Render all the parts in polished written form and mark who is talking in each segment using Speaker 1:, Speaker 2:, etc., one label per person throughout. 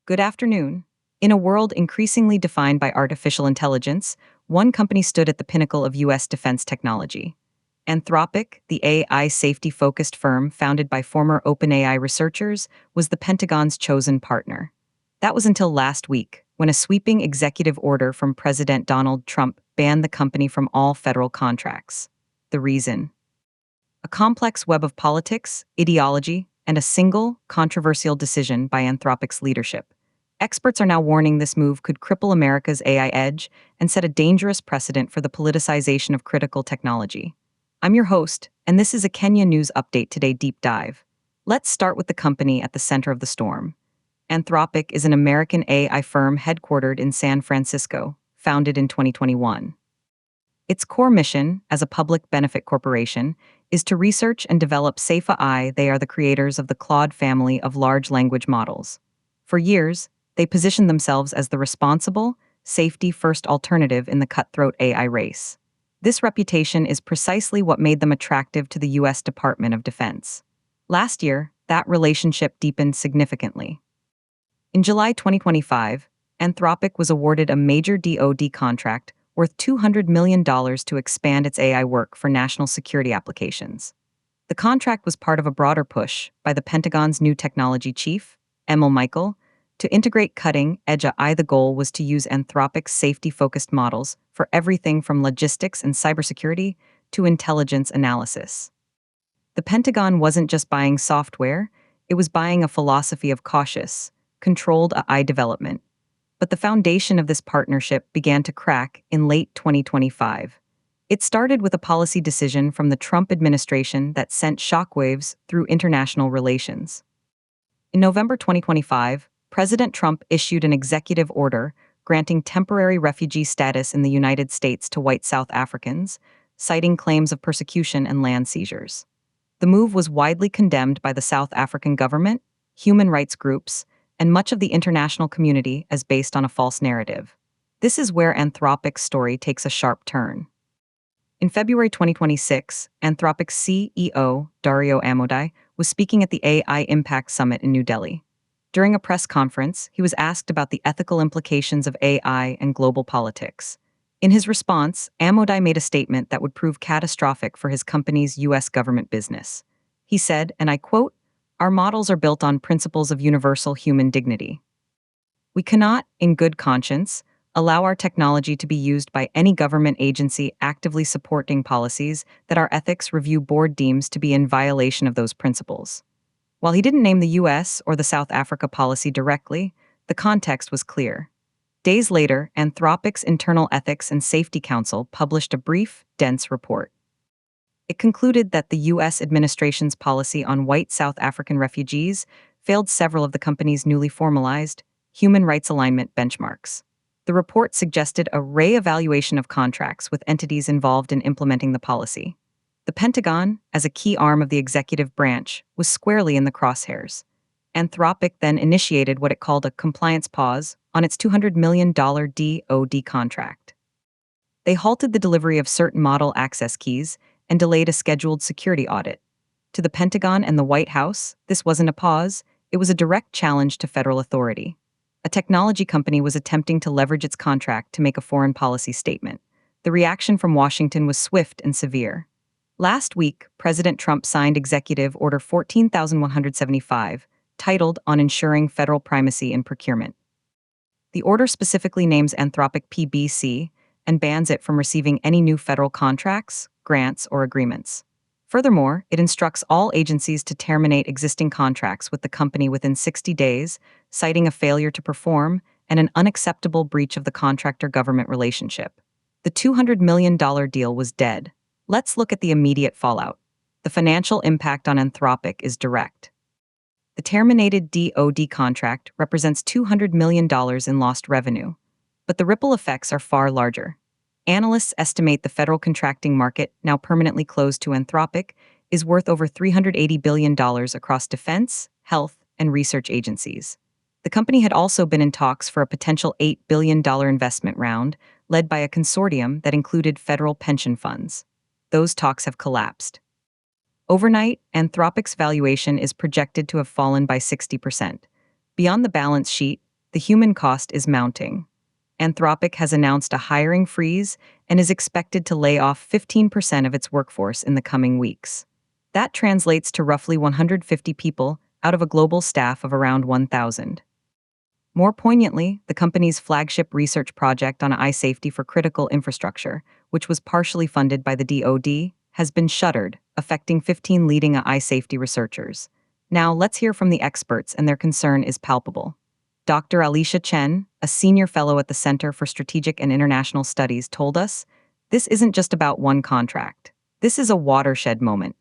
Speaker 1: Good afternoon. In a world increasingly defined by artificial intelligence, one company stood at the pinnacle of U.S. defense technology. Anthropic, the AI safety focused firm founded by former OpenAI researchers, was the Pentagon's chosen partner. That was until last week, when a sweeping executive order from President Donald Trump banned the company from all federal contracts. The reason? A complex web of politics, ideology, and a single, controversial decision by Anthropic's leadership. Experts are now warning this move could cripple America's AI edge and set a dangerous precedent for the politicization of critical technology. I'm your host, and this is a Kenya News Update Today Deep Dive. Let's start with the company at the center of the storm. Anthropic is an American AI firm headquartered in San Francisco, founded in 2021. Its core mission, as a public benefit corporation, is to research and develop safe AI. They are the creators of the Claude family of large language models. For years, they positioned themselves as the responsible, safety-first alternative in the cutthroat AI race. This reputation is precisely what made them attractive to the U.S. Department of Defense. Last year, that relationship deepened significantly. In July 2025, Anthropic was awarded a major DoD contract worth $200 million to expand its AI work for national security applications. The contract was part of a broader push by the Pentagon's new technology chief, Emil Michael, to integrate cutting-edge AI. The goal was to use Anthropic's safety-focused models for everything from logistics and cybersecurity to intelligence analysis. The Pentagon wasn't just buying software, it was buying a philosophy of cautious, controlled AI development. But the foundation of this partnership began to crack in late 2025. It started with a policy decision from the Trump administration that sent shockwaves through international relations. In November 2025, President Trump issued an executive order granting temporary refugee status in the United States to white South Africans, citing claims of persecution and land seizures. The move was widely condemned by the South African government, human rights groups, and much of the international community as based on a false narrative. This is where Anthropic's story takes a sharp turn. In February 2026, Anthropic's CEO, Dario Amodei, was speaking at the AI Impact Summit in New Delhi. During a press conference, he was asked about the ethical implications of AI and global politics. In his response, Amodei made a statement that would prove catastrophic for his company's U.S. government business. He said, and I quote, "Our models are built on principles of universal human dignity. We cannot, in good conscience, allow our technology to be used by any government agency actively supporting policies that our ethics review board deems to be in violation of those principles." While he didn't name the U.S. or the South Africa policy directly, the context was clear. Days later, Anthropic's Internal Ethics and Safety Council published a brief, dense report. It concluded that the U.S. administration's policy on white South African refugees failed several of the company's newly formalized human rights alignment benchmarks. The report suggested a re-evaluation of contracts with entities involved in implementing the policy. The Pentagon, as a key arm of the executive branch, was squarely in the crosshairs. Anthropic then initiated what it called a compliance pause on its $200 million DoD contract. They halted the delivery of certain model access keys and delayed a scheduled security audit. To the Pentagon and the White House, this wasn't a pause, it was a direct challenge to federal authority. A technology company was attempting to leverage its contract to make a foreign policy statement. The reaction from Washington was swift and severe. Last week, President Trump signed Executive Order 14,175, titled On Ensuring Federal Primacy in Procurement. The order specifically names Anthropic PBC and bans it from receiving any new federal contracts, grants, or agreements. Furthermore, it instructs all agencies to terminate existing contracts with the company within 60 days, citing a failure to perform and an unacceptable breach of the contractor-government relationship. The $200 million deal was dead. Let's look at the immediate fallout. The financial impact on Anthropic is direct. The terminated DoD contract represents $200 million in lost revenue, but the ripple effects are far larger. Analysts estimate the federal contracting market, now permanently closed to Anthropic, is worth over $380 billion across defense, health, and research agencies. The company had also been in talks for a potential $8 billion investment round, led by a consortium that included federal pension funds. Those talks have collapsed. Overnight, Anthropic's valuation is projected to have fallen by 60%. Beyond the balance sheet, the human cost is mounting. Anthropic has announced a hiring freeze and is expected to lay off 15% of its workforce in the coming weeks. That translates to roughly 150 people out of a global staff of around 1,000. More poignantly, the company's flagship research project on eye safety for critical infrastructure, which was partially funded by the DoD, has been shuttered, affecting 15 leading eye safety researchers. Now, let's hear from the experts, and their concern is palpable. Dr. Alicia Chen, a senior fellow at the Center for Strategic and International Studies, told us, "This isn't just about one contract. This is a watershed moment.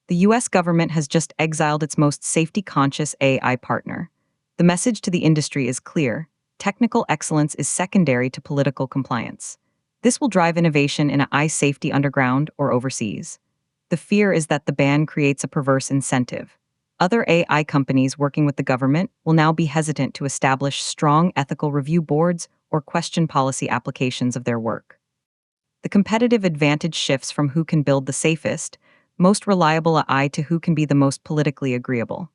Speaker 1: The US government has just exiled its most safety-conscious AI partner. The message to the industry is clear: technical excellence is secondary to political compliance. This will drive innovation in eye safety underground or overseas. The fear is that the ban creates a perverse incentive. Other AI companies working with the government will now be hesitant to establish strong ethical review boards or question policy applications of their work. The competitive advantage shifts from who can build the safest, most reliable AI to who can be the most politically agreeable.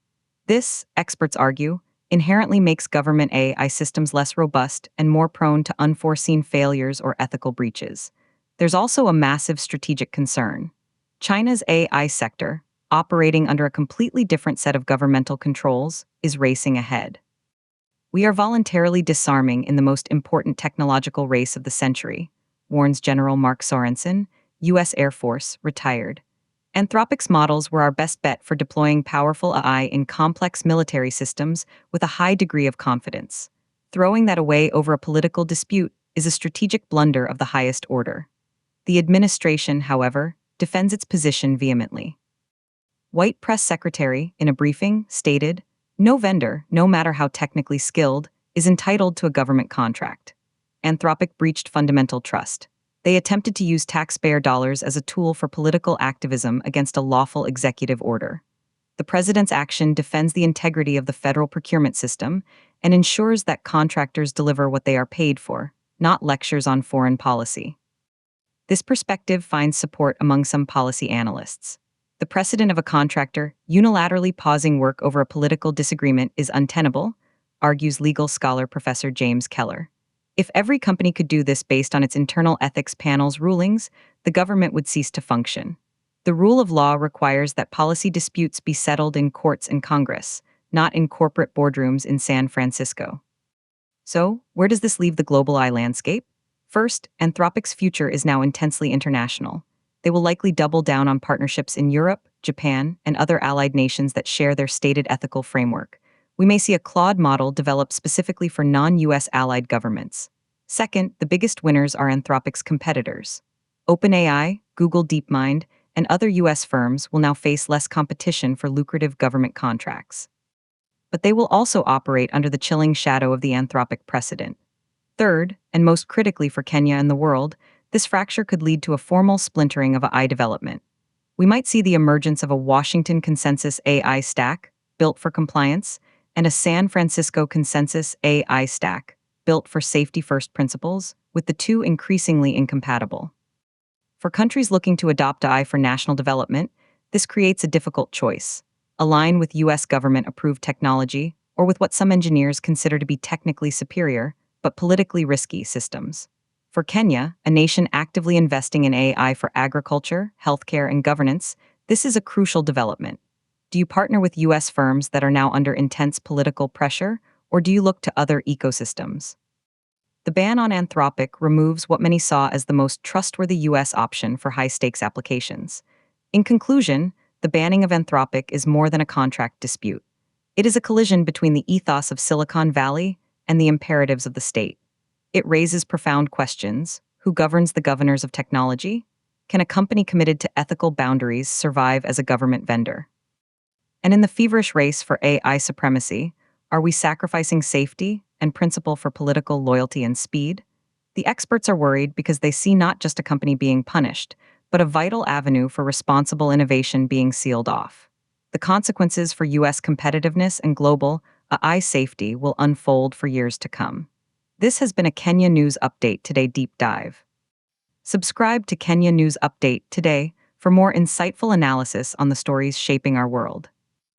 Speaker 1: This, experts argue, inherently makes government AI systems less robust and more prone to unforeseen failures or ethical breaches. There's also a massive strategic concern. China's AI sector, operating under a completely different set of governmental controls, is racing ahead. We are voluntarily disarming in the most important technological race of the century, warns General Mark Sorensen, U.S. Air Force, retired. Anthropic's models were our best bet for deploying powerful AI in complex military systems with a high degree of confidence. Throwing that away over a political dispute is a strategic blunder of the highest order. The administration, however, defends its position vehemently. White Press Secretary, in a briefing, stated, "No vendor, no matter how technically skilled, is entitled to a government contract. Anthropic breached fundamental trust. They attempted to use taxpayer dollars as a tool for political activism against a lawful executive order. The president's action defends the integrity of the federal procurement system and ensures that contractors deliver what they are paid for, not lectures on foreign policy." This perspective finds support among some policy analysts. The precedent of a contractor unilaterally pausing work over a political disagreement is untenable, argues legal scholar Professor James Keller. If every company could do this based on its internal ethics panel's rulings, the government would cease to function. The rule of law requires that policy disputes be settled in courts and Congress, not in corporate boardrooms in San Francisco. So, where does this leave the global AI landscape? First, Anthropic's future is now intensely international. They will likely double down on partnerships in Europe, Japan, and other allied nations that share their stated ethical framework. We may see a Claude model developed specifically for non-US allied governments. Second, the biggest winners are Anthropic's competitors. OpenAI, Google DeepMind, and other US firms will now face less competition for lucrative government contracts. But they will also operate under the chilling shadow of the Anthropic precedent. Third, and most critically for Kenya and the world, this fracture could lead to a formal splintering of AI development. We might see the emergence of a Washington Consensus AI stack, built for compliance, and a San Francisco Consensus AI stack, built for safety-first principles, with the two increasingly incompatible. For countries looking to adopt AI for national development, this creates a difficult choice: align with US government-approved technology, or with what some engineers consider to be technically superior, but politically risky systems. For Kenya, a nation actively investing in AI for agriculture, healthcare, and governance, this is a crucial development. Do you partner with US firms that are now under intense political pressure, or do you look to other ecosystems? The ban on Anthropic removes what many saw as the most trustworthy US option for high-stakes applications. In conclusion, the banning of Anthropic is more than a contract dispute. It is a collision between the ethos of Silicon Valley and the imperatives of the state. It raises profound questions. Who governs the governors of technology? Can a company committed to ethical boundaries survive as a government vendor? And in the feverish race for AI supremacy, are we sacrificing safety and principle for political loyalty and speed? The experts are worried because they see not just a company being punished, but a vital avenue for responsible innovation being sealed off. The consequences for US competitiveness and global AI safety will unfold for years to come. This has been a Kenya News Update Today deep dive. Subscribe to Kenya News Update Today for more insightful analysis on the stories shaping our world.